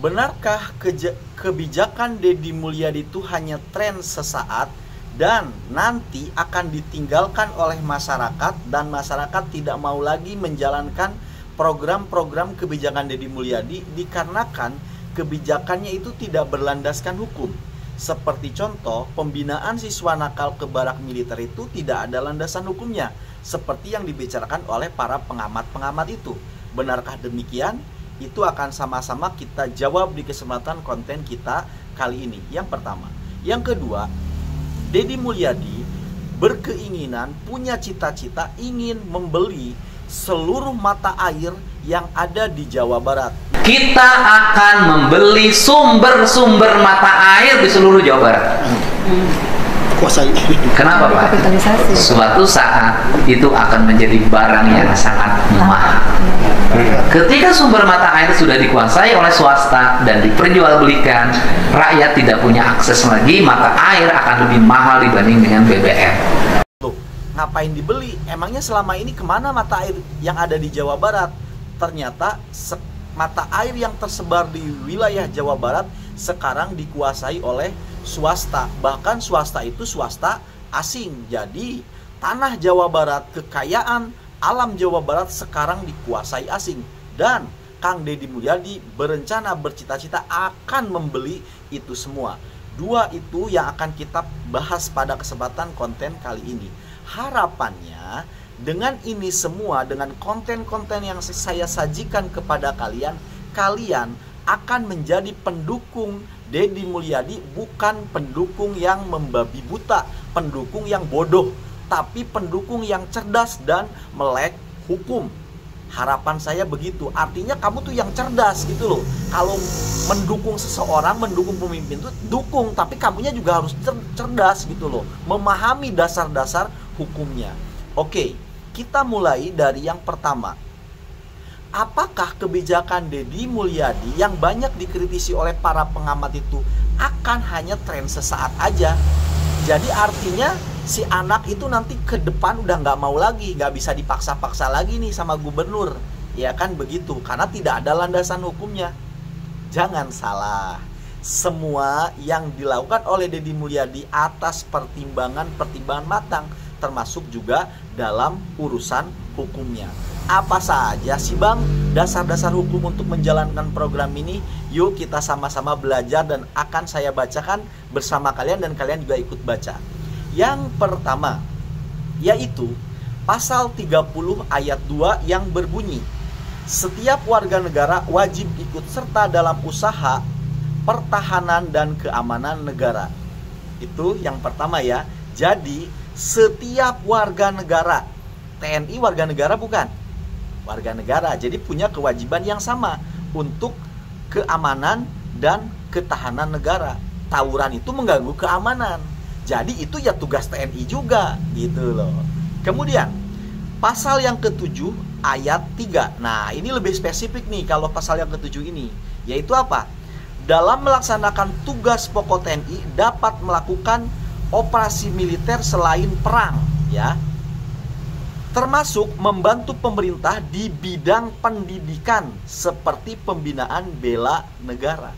benarkah kebijakan Deddy Mulyadi itu hanya tren sesaat dan nanti akan ditinggalkan oleh masyarakat dan masyarakat tidak mau lagi menjalankan program-program kebijakan Deddy Mulyadi dikarenakan kebijakannya itu tidak berlandaskan hukum. Seperti contoh, pembinaan siswa nakal ke barak militer itu tidak ada landasan hukumnya, seperti yang dibicarakan oleh para pengamat-pengamat itu. Benarkah demikian? Itu akan sama-sama kita jawab di kesempatan konten kita kali ini. Yang pertama. Yang kedua, Deddy Mulyadi berkeinginan, punya cita-cita ingin membeli seluruh mata air yang ada di Jawa Barat. Kita akan membeli sumber-sumber mata air di seluruh Jawa Barat. Kuasai. Kenapa, Pak? Kapitalisasi. Suatu saat itu akan menjadi barang yang sangat mahal. Ketika sumber mata air sudah dikuasai oleh swasta dan diperjualbelikan, rakyat tidak punya akses lagi, maka air akan lebih mahal dibanding dengan BBM. Loh, ngapain dibeli? Emangnya selama ini kemana mata air yang ada di Jawa Barat? Ternyata mata air yang tersebar di wilayah Jawa Barat sekarang dikuasai oleh swasta. Bahkan swasta itu swasta asing. Jadi tanah Jawa Barat, kekayaan alam Jawa Barat sekarang dikuasai asing. Dan Kang Deddy Mulyadi berencana, bercita-cita akan membeli itu semua. Dua itu yang akan kita bahas pada kesempatan konten kali ini. Harapannya dengan ini semua, dengan konten-konten yang saya sajikan kepada kalian, kalian akan menjadi pendukung Deddy Mulyadi, bukan pendukung yang membabi buta, pendukung yang bodoh, tapi pendukung yang cerdas dan melek hukum. Harapan saya begitu. Artinya kamu tuh yang cerdas gitu loh. Kalau mendukung seseorang, mendukung pemimpin itu dukung, tapi kamunya juga harus cerdas gitu loh, memahami dasar-dasar hukumnya. Oke, kita mulai dari yang pertama. Apakah kebijakan Deddy Mulyadi yang banyak dikritisi oleh para pengamat itu akan hanya tren sesaat aja? Jadi artinya si anak itu nanti ke depan udah nggak mau lagi, nggak bisa dipaksa-paksa lagi nih sama gubernur, ya kan begitu? Karena tidak ada landasan hukumnya. Jangan salah, semua yang dilakukan oleh Deddy Mulyadi atas pertimbangan matang, termasuk juga dalam urusan hukumnya. Apa saja sih Bang dasar-dasar hukum untuk menjalankan program ini? Yuk kita sama-sama belajar dan akan saya bacakan bersama kalian dan kalian juga ikut baca. Yang pertama, yaitu pasal 30 ayat 2 yang berbunyi, setiap warga negara wajib ikut serta dalam usaha pertahanan dan keamanan negara. Itu yang pertama ya. Jadi setiap warga negara, TNI warga negara bukan? Warga negara, jadi punya kewajiban yang sama untuk keamanan dan ketahanan negara. Tawuran itu mengganggu keamanan, jadi itu ya tugas TNI juga gitu loh. Kemudian pasal yang ke-7 ayat 3. Nah ini lebih spesifik nih kalau pasal yang ke-7 ini, yaitu apa? Dalam melaksanakan tugas pokok TNI dapat melakukan operasi militer selain perang, ya, termasuk membantu pemerintah di bidang pendidikan seperti pembinaan bela negara.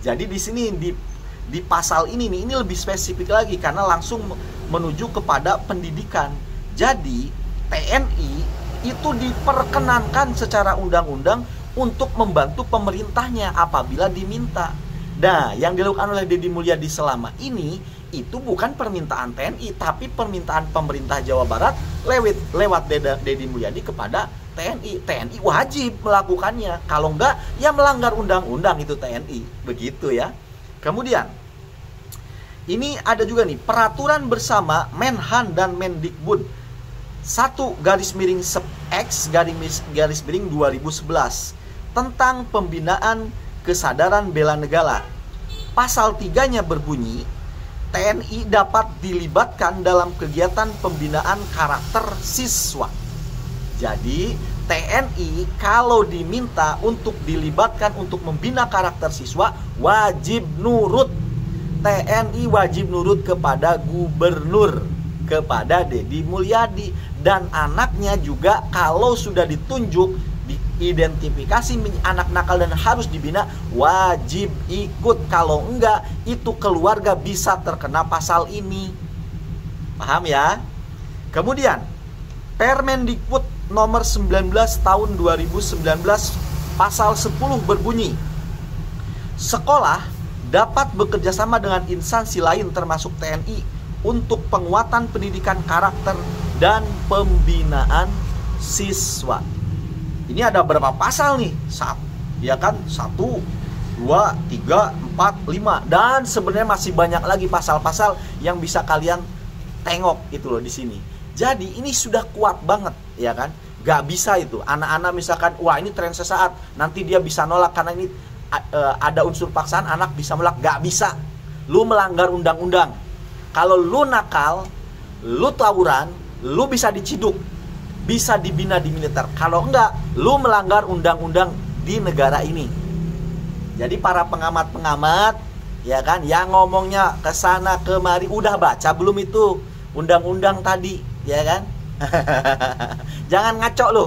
Jadi di sini di pasal ini nih, ini lebih spesifik lagi karena langsung menuju kepada pendidikan. Jadi TNI itu diperkenankan secara undang-undang untuk membantu pemerintahnya apabila diminta. Nah, yang dilakukan oleh Deddy Mulyadi selama ini itu bukan permintaan TNI, tapi permintaan pemerintah Jawa Barat lewat Deddy Mulyadi kepada TNI. TNI wajib melakukannya, kalau enggak ya melanggar undang-undang itu TNI, begitu ya. Kemudian ini ada juga nih peraturan bersama Menhan dan Mendikbud 1-X/2011 tentang pembinaan kesadaran bela negara. Pasal 3-nya berbunyi, TNI dapat dilibatkan dalam kegiatan pembinaan karakter siswa. Jadi TNI kalau diminta untuk dilibatkan untuk membina karakter siswa wajib nurut. TNI wajib nurut kepada gubernur, kepada Deddy Mulyadi, dan anaknya juga kalau sudah ditunjuk identifikasi anak nakal dan harus dibina, wajib ikut. Kalau enggak, itu keluarga bisa terkena pasal ini. Paham ya? Kemudian Permendikbud nomor 19 tahun 2019 pasal 10 berbunyi, sekolah dapat bekerjasama dengan instansi lain termasuk TNI untuk penguatan pendidikan karakter dan pembinaan siswa. Ini ada berapa pasal nih? Ya kan? 1, 2, 3, 4, 5. Dan sebenarnya masih banyak lagi pasal-pasal yang bisa kalian tengok itu loh di sini. Jadi ini sudah kuat banget, ya kan? Gak bisa itu. Anak-anak misalkan, wah ini tren sesaat, nanti dia bisa nolak karena ini ada unsur paksaan, anak bisa menolak. Gak bisa. Lu melanggar undang-undang. Kalau lu nakal, lu tawuran, lu bisa diciduk, bisa dibina di militer. Kalau enggak, lu melanggar undang-undang di negara ini. Jadi para pengamat-pengamat, ya kan, yang ngomongnya kesana kemari, udah baca belum itu undang-undang tadi, ya kan? Jangan ngaco lu.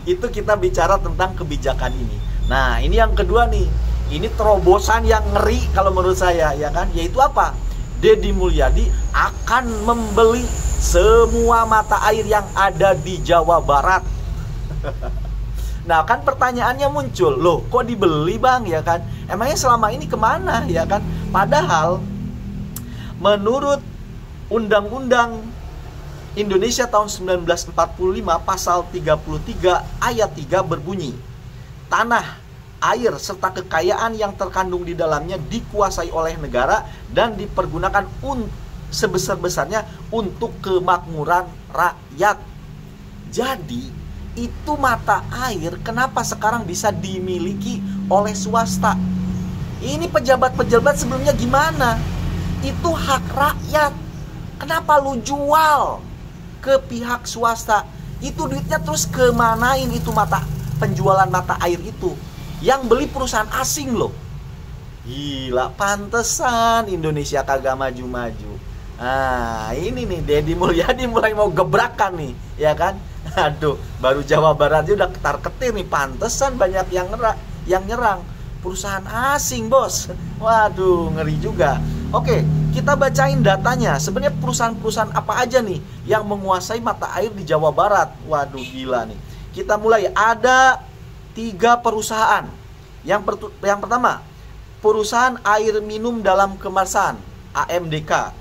Itu kita bicara tentang kebijakan ini. Nah, ini yang kedua nih. Ini terobosan yang ngeri kalau menurut saya, ya kan? Yaitu apa? Deddy Mulyadi akan membeli semua mata air yang ada di Jawa Barat. Nah, kan pertanyaannya muncul, loh kok dibeli bang, ya kan? Emangnya selama ini kemana, ya kan? Padahal menurut Undang-Undang Indonesia tahun 1945 pasal 33 ayat 3 berbunyi, tanah, air, serta kekayaan yang terkandung di dalamnya dikuasai oleh negara dan dipergunakan sebesar-besarnya untuk kemakmuran rakyat. Jadi, itu mata air kenapa sekarang bisa dimiliki oleh swasta? Ini pejabat-pejabat sebelumnya gimana? Itu hak rakyat. Kenapa lu jual ke pihak swasta? Itu duitnya terus kemanain itu penjualan mata air itu? Yang beli perusahaan asing loh. Gila, pantesan Indonesia kagak maju-maju. Nah, ini nih Deddy Mulyadi mulai mau gebrakan nih, ya kan? Aduh, baru Jawa Barat aja udah ketar-ketir nih, pantesan banyak yang nyerang perusahaan asing, bos. Waduh, ngeri juga. Oke, kita bacain datanya. Sebenarnya perusahaan-perusahaan apa aja nih yang menguasai mata air di Jawa Barat? Waduh, gila nih. Kita mulai, ada 3 perusahaan. Yang pertama, perusahaan air minum dalam kemasan, AMDK.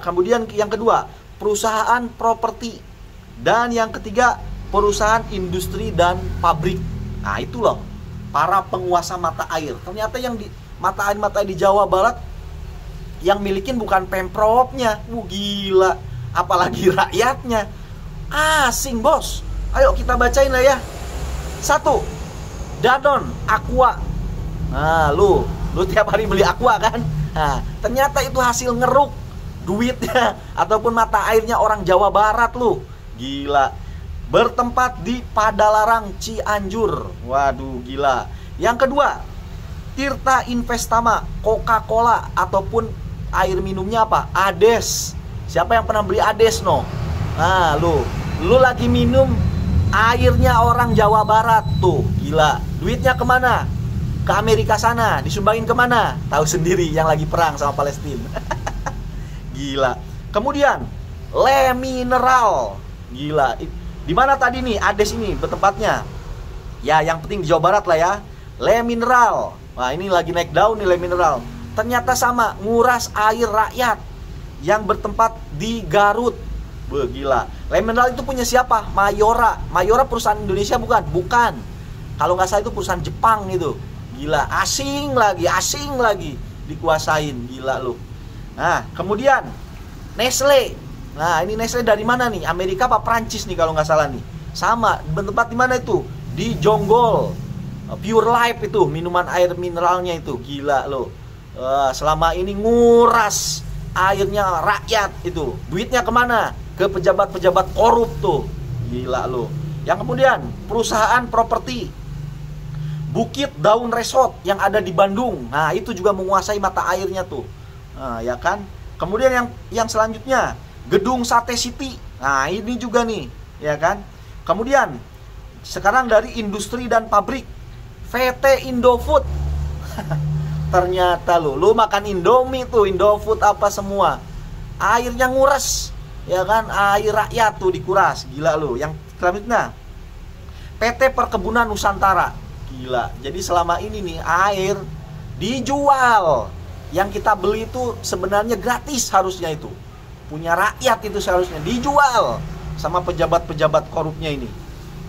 Kemudian yang kedua, perusahaan properti. Dan yang ketiga, perusahaan industri dan pabrik. Nah, itu loh para penguasa mata air. Ternyata yang di mata air di Jawa Barat yang milikin bukan pemprovnya. Gila, apalagi rakyatnya. Asing, bos. Ayo kita bacain lah ya. 1, Danone, Aqua. Nah, lu tiap hari beli Aqua kan? Nah, ternyata itu hasil ngeruk duitnya ataupun mata airnya orang Jawa Barat lu. Gila. Bertempat di Padalarang, Cianjur. Waduh, gila. Yang kedua, Tirta Investama, Coca-Cola ataupun air minumnya apa? Ades. Siapa yang pernah beli Ades no? Nah, lu lagi minum airnya orang Jawa Barat tuh, gila. Duitnya kemana? Ke Amerika sana, disumbangin kemana? Tahu sendiri yang lagi perang sama Palestina. Gila. Kemudian Le Mineral, gila. Di mana tadi nih Ades ini bertempatnya? Ya, yang penting di Jawa Barat lah ya. Le Mineral. Wah, ini lagi naik daun nih Le Mineral. Ternyata sama, nguras air rakyat yang bertempat di Garut. Gila. Le Mineral itu punya siapa? Mayora. Mayora perusahaan Indonesia bukan? Bukan. Kalau nggak salah itu perusahaan Jepang gitu. Gila, asing lagi dikuasain, gila lu. Nah, kemudian Nestle. Nah, ini Nestle dari mana nih? Amerika apa Prancis nih kalau nggak salah nih. Sama, bertempat di mana itu? Di Jonggol. Pure Life itu, minuman air mineralnya itu. Gila lo. Selama ini nguras airnya rakyat itu. Duitnya kemana? Ke pejabat-pejabat korup tuh. Gila lo. Yang kemudian, perusahaan properti Bukit Daun Resort yang ada di Bandung. Nah, itu juga menguasai mata airnya tuh. Nah, ya kan? Kemudian yang selanjutnya, Gedung Sate City. Nah, ini juga nih, ya kan? Kemudian sekarang dari industri dan pabrik, VT Indofood. Ternyata lu makan Indomie tuh, Indofood apa semua, airnya nguras, ya kan, air rakyat tuh dikuras, gila lu. Yang selanjutnya PT Perkebunan Nusantara, gila. Jadi selama ini nih air dijual, yang kita beli itu sebenarnya gratis harusnya, itu punya rakyat, itu seharusnya dijual sama pejabat-pejabat korupnya ini.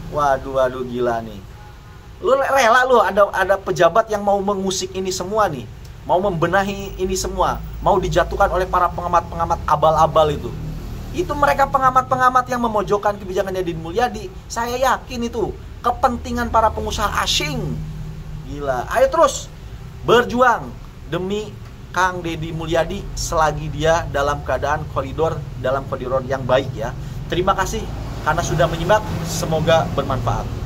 Waduh gila nih. Lu rela lu ada pejabat yang mau mengusik ini semua nih, mau membenahi ini semua, mau dijatuhkan oleh para pengamat-pengamat abal-abal itu. Itu mereka pengamat-pengamat yang memojokkan kebijakan Deddy Mulyadi. Saya yakin itu kepentingan para pengusaha asing. Gila. Ayo terus berjuang demi Kang Deddy Mulyadi selagi dia dalam keadaan dalam koridor yang baik ya. Terima kasih karena sudah menyimak, semoga bermanfaat.